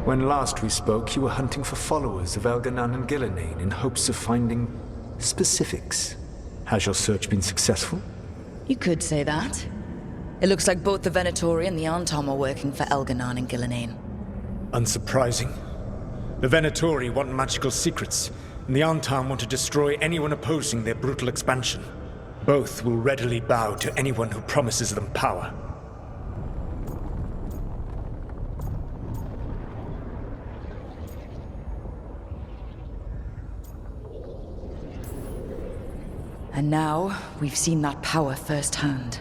When last we spoke, you were hunting for followers of Elganan and Gillenane in hopes of finding specifics. Has your search been successful? You could say that. It looks like both the Venatori and the Arntom are working for Elganan and Gillenane. Unsurprising. The Venatori want magical secrets, and the Arntom want to destroy anyone opposing their brutal expansion. Both will readily bow to anyone who promises them power. And now, we've seen that power firsthand.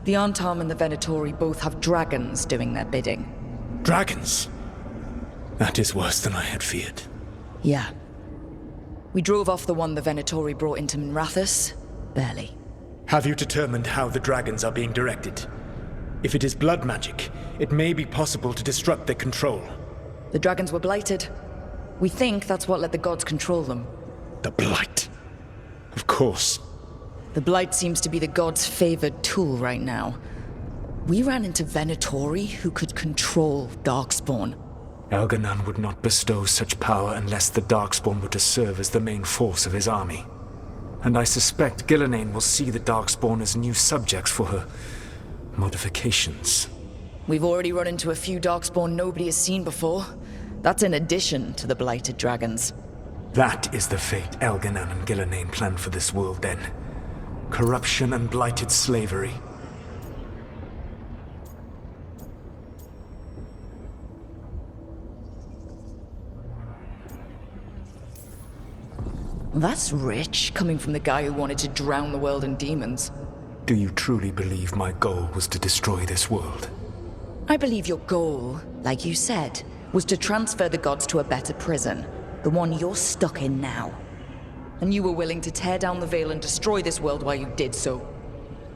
The Arntom and the Venatori both have dragons doing their bidding. Dragons? That is worse than I had feared. Yeah. We drove off the one the Venatori brought into Minrathous. Barely. Have you determined how the dragons are being directed? If it is blood magic, it may be possible to disrupt their control. The dragons were blighted. We think that's what let the gods control them. The Blight. Of course. The Blight seems to be the gods' favored tool right now. We ran into Venatori who could control Darkspawn. Elganan would not bestow such power unless the Darkspawn were to serve as the main force of his army. And I suspect Gillenane will see the Darkspawn as new subjects for her modifications. We've already run into a few Darkspawn nobody has seen before. That's in addition to the blighted dragons. That is the fate Elganan and Gillenane planned for this world then. Corruption and blighted slavery. That's rich, coming from the guy who wanted to drown the world in demons. Do you truly believe my goal was to destroy this world? I believe your goal, like you said, was to transfer the gods to a better prison. The one you're stuck in now. And you were willing to tear down the Veil and destroy this world while you did so.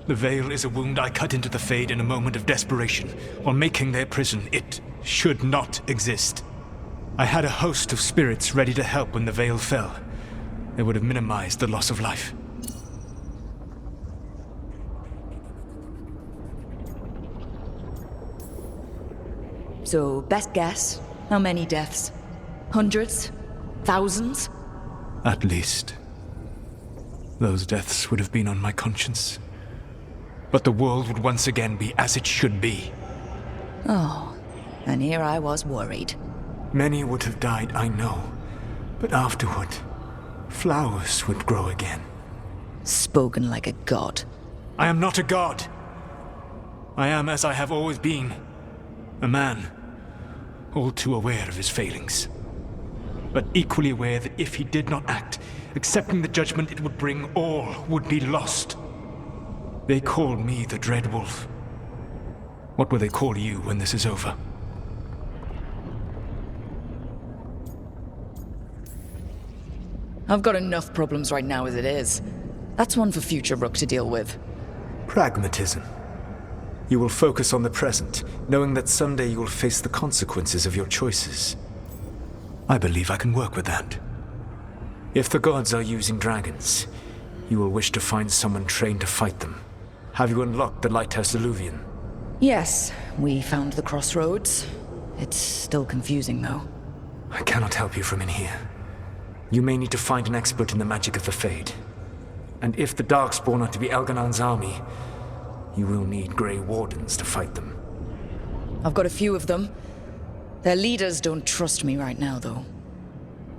The Veil is a wound I cut into the Fade in a moment of desperation, while making their prison. It should not exist. I had a host of spirits ready to help when the Veil fell. They would have minimized the loss of life. So, best guess, how many deaths? Hundreds? Thousands? At least. Those deaths would have been on my conscience. But the world would once again be as it should be. Oh, and here I was worried. Many would have died, I know. But afterward, flowers would grow again. Spoken like a god. I am not a god. I am as I have always been. A man. All too aware of his failings. But equally aware that if he did not act, accepting the judgment it would bring, all would be lost. They called me the Dread Wolf. What will they call you when this is over? I've got enough problems right now as it is. That's one for future Rook to deal with. Pragmatism. You will focus on the present, knowing that someday you will face the consequences of your choices. I believe I can work with that. If the gods are using dragons, you will wish to find someone trained to fight them. Have you unlocked the Lighthouse Illuvian? Yes, we found the crossroads. It's still confusing, though. I cannot help you from in here. You may need to find an expert in the magic of the Fade. And if the Darkspawn are to be Elganan's army, you will need Grey Wardens to fight them. I've got a few of them. Their leaders don't trust me right now, though.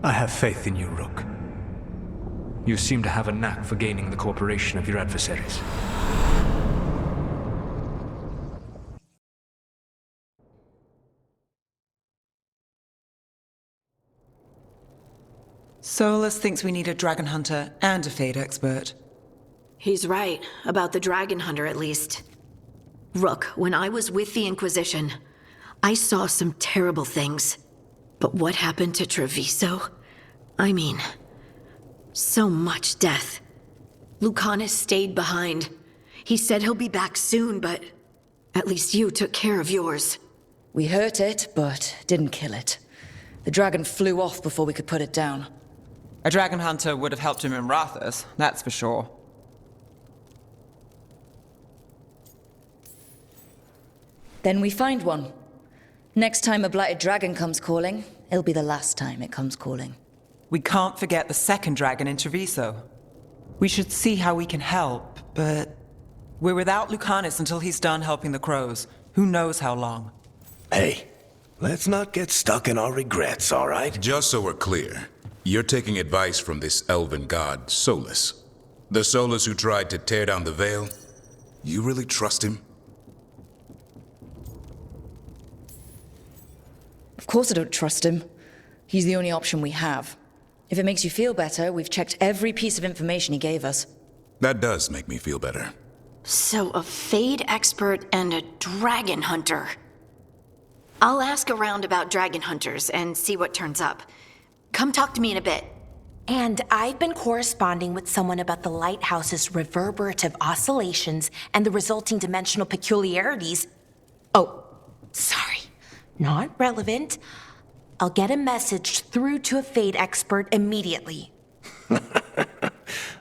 I have faith in you, Rook. You seem to have a knack for gaining the cooperation of your adversaries. Solas thinks we need a dragon hunter and a Fade expert. He's right, about the dragon hunter at least. Rook, when I was with the Inquisition, I saw some terrible things. But what happened to Treviso? I mean, so much death. Lucanus stayed behind. He said he'll be back soon, but at least you took care of yours. We hurt it, but didn't kill it. The dragon flew off before we could put it down. A dragon hunter would have helped him in Rathus, that's for sure. Then we find one. Next time a blighted dragon comes calling, it'll be the last time it comes calling. We can't forget the second dragon in Treviso. We should see how we can help, but we're without Lucanus until he's done helping the crows. Who knows how long? Hey, let's not get stuck in our regrets, all right? Just so we're clear, you're taking advice from this elven god, Solas. The Solas who tried to tear down the Veil? You really trust him? Of course I don't trust him. He's the only option we have. If it makes you feel better, we've checked every piece of information he gave us. That does make me feel better. So, a Fade expert and a dragon hunter. I'll ask around about dragon hunters and see what turns up. Come talk to me in a bit. And I've been corresponding with someone about the lighthouse's reverberative oscillations and the resulting dimensional peculiarities. Oh, sorry. Not relevant. I'll get a message through to a Fade expert immediately.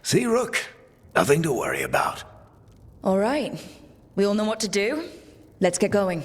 See, Rook? Nothing to worry about. All right. We all know what to do. Let's get going.